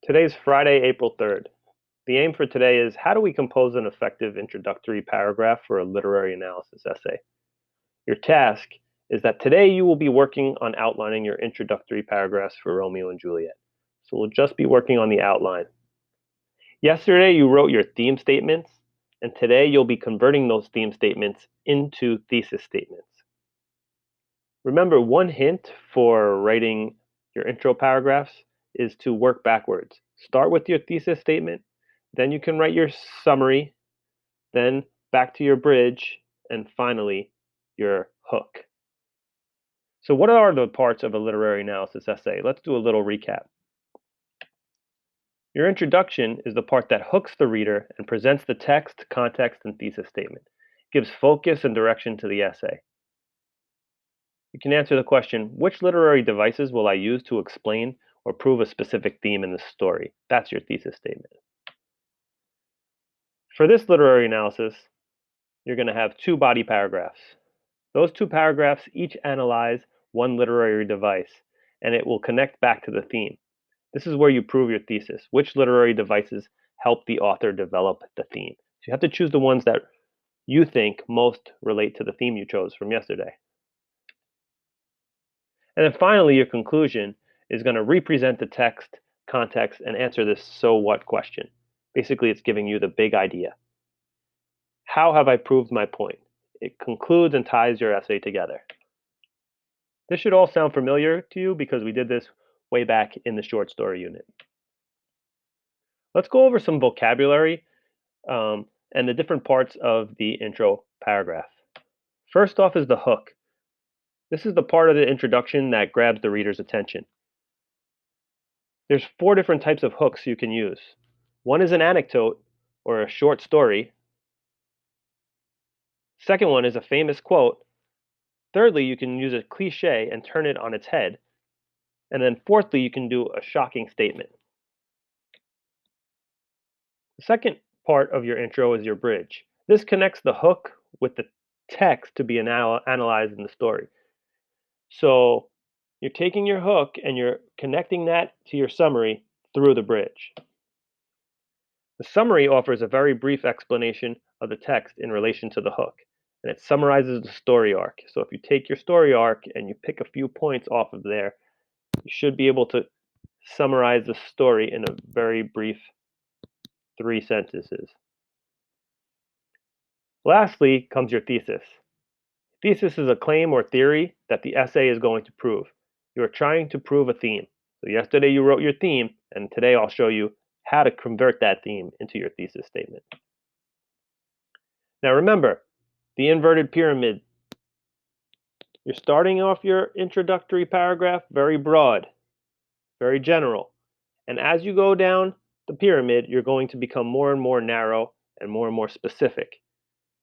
Today's Friday, April 3rd. The aim for today is how do we compose an effective introductory paragraph for a literary analysis essay? Your task is that today you will be working on outlining your introductory paragraphs for Romeo and Juliet. So we'll just be working on the outline. Yesterday you wrote your theme statements, and today you'll be converting those theme statements into thesis statements. Remember, one hint for writing your intro paragraphs is to work backwards. Start with your thesis statement, then you can write your summary, then back to your bridge, and finally your hook. So, what are the parts of a literary analysis essay? Let's do a little recap. Your introduction is the part that hooks the reader and presents the text, context, and thesis statement. It gives focus and direction to the essay. You can answer the question, which literary devices will I use to explain or prove a specific theme in the story? That's your thesis statement. For this literary analysis, you're going to have two body paragraphs. Those two paragraphs each analyze one literary device, and it will connect back to the theme. This is where you prove your thesis. Which literary devices help the author develop the theme? So you have to choose the ones that you think most relate to the theme you chose from yesterday. And then finally, your conclusion is going to represent the text, context, and answer this so what question. Basically, it's giving you the big idea. How have I proved my point? It concludes and ties your essay together. This should all sound familiar to you because we did this way back in the short story unit. Let's go over some vocabulary and the different parts of the intro paragraph. First off is the hook. This is the part of the introduction that grabs the reader's attention. There's four different types of hooks you can use. One is an anecdote or a short story. Second one is a famous quote. Thirdly, you can use a cliche and turn it on its head. And then fourthly, you can do a shocking statement. The second part of your intro is your bridge. This connects the hook with the text to be analyzed in the story. So you're taking your hook and you're connecting that to your summary through the bridge. The summary offers a very brief explanation of the text in relation to the hook, and it summarizes the story arc. So if you take your story arc and you pick a few points off of there, you should be able to summarize the story in a very brief 3 sentences. Lastly comes your thesis. Thesis is a claim or theory that the essay is going to prove. You are trying to prove a theme. So yesterday you wrote your theme, and today I'll show you how to convert that theme into your thesis statement. Now remember, the inverted pyramid. You're starting off your introductory paragraph very broad, very general. And as you go down the pyramid, you're going to become more and more narrow and more specific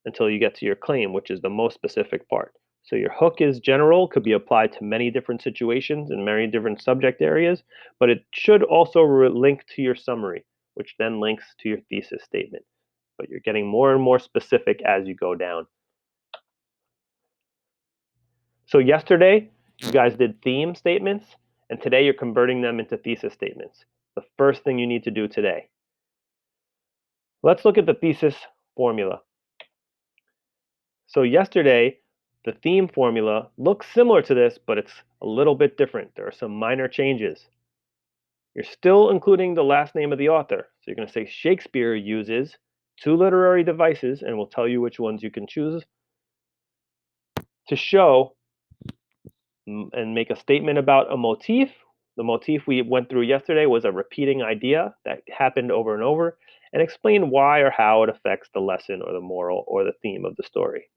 until you get to your claim, which is the most specific part. So your hook is general, could be applied to many different situations and many different subject areas, but it should also link to your summary, which then links to your thesis statement. But you're getting more and more specific as you go down. So yesterday, you guys did theme statements, and today you're converting them into thesis statements. The first thing you need to do today. Let's look at the thesis formula. So yesterday, the theme formula looks similar to this, but it's a little bit different. There are some minor changes. You're still including the last name of the author. So you're going to say Shakespeare uses two literary devices, and we'll tell you which ones you can choose to show and make a statement about a motif. The motif we went through yesterday was a repeating idea that happened over and over, and explain why or how it affects the lesson or the moral or the theme of the story.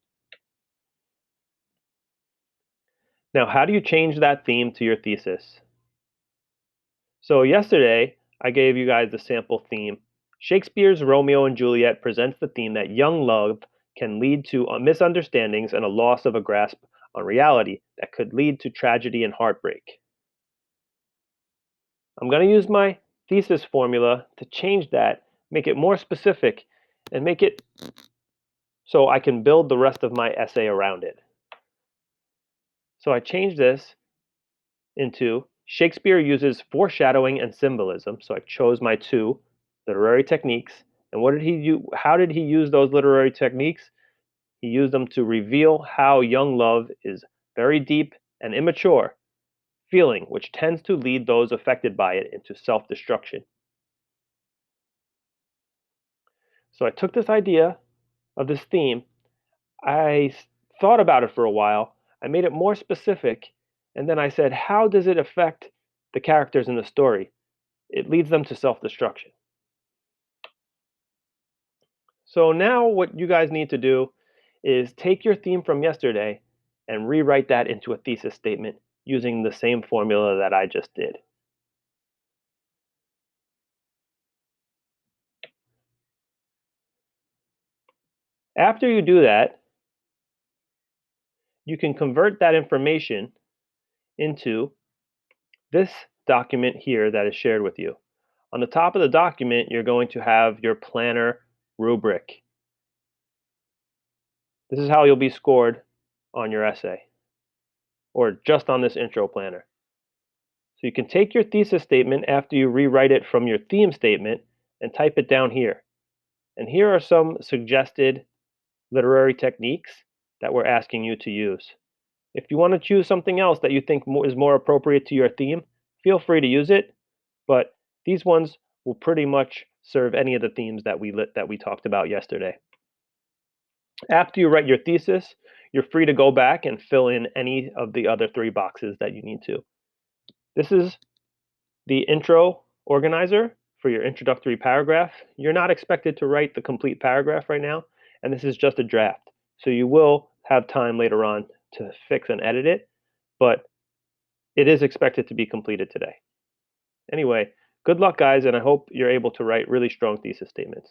Now, how do you change that theme to your thesis? So yesterday, I gave you guys the sample theme. Shakespeare's Romeo and Juliet presents the theme that young love can lead to misunderstandings and a loss of a grasp on reality that could lead to tragedy and heartbreak. I'm going to use my thesis formula to change that, make it more specific, and make it so I can build the rest of my essay around it. So I changed this into Shakespeare uses foreshadowing and symbolism, so I chose my two literary techniques. And what did he do? How did he use those literary techniques? He used them to reveal how young love is very deep and immature feeling, which tends to lead those affected by it into self destruction. So I took this idea of this theme, thought about it for a while, I made it more specific, and then I said, how does it affect the characters in the story? It leads them to self destruction. So now what you guys need to do is take your theme from yesterday and rewrite that into a thesis statement using the same formula that I just did. After you do that, you can convert that information into this document here that is shared with you. On the top of the document, you're going to have your planner rubric. This is how you'll be scored on your essay or just on this intro planner. So you can take your thesis statement after you rewrite it from your theme statement and type it down here. And here are some suggested literary techniques that we're asking you to use. If you want to choose something else that you think is more appropriate to your theme, feel free to use it, but these ones will pretty much serve any of the themes that we talked about yesterday. After you write your thesis, you're free to go back and fill in any of the other three boxes that you need to. This is the intro organizer for your introductory paragraph. You're not expected to write the complete paragraph right now, and this is just a draft. So you will have time later on to fix and edit it, but it is expected to be completed today. Anyway, good luck, guys, and I hope you're able to write really strong thesis statements.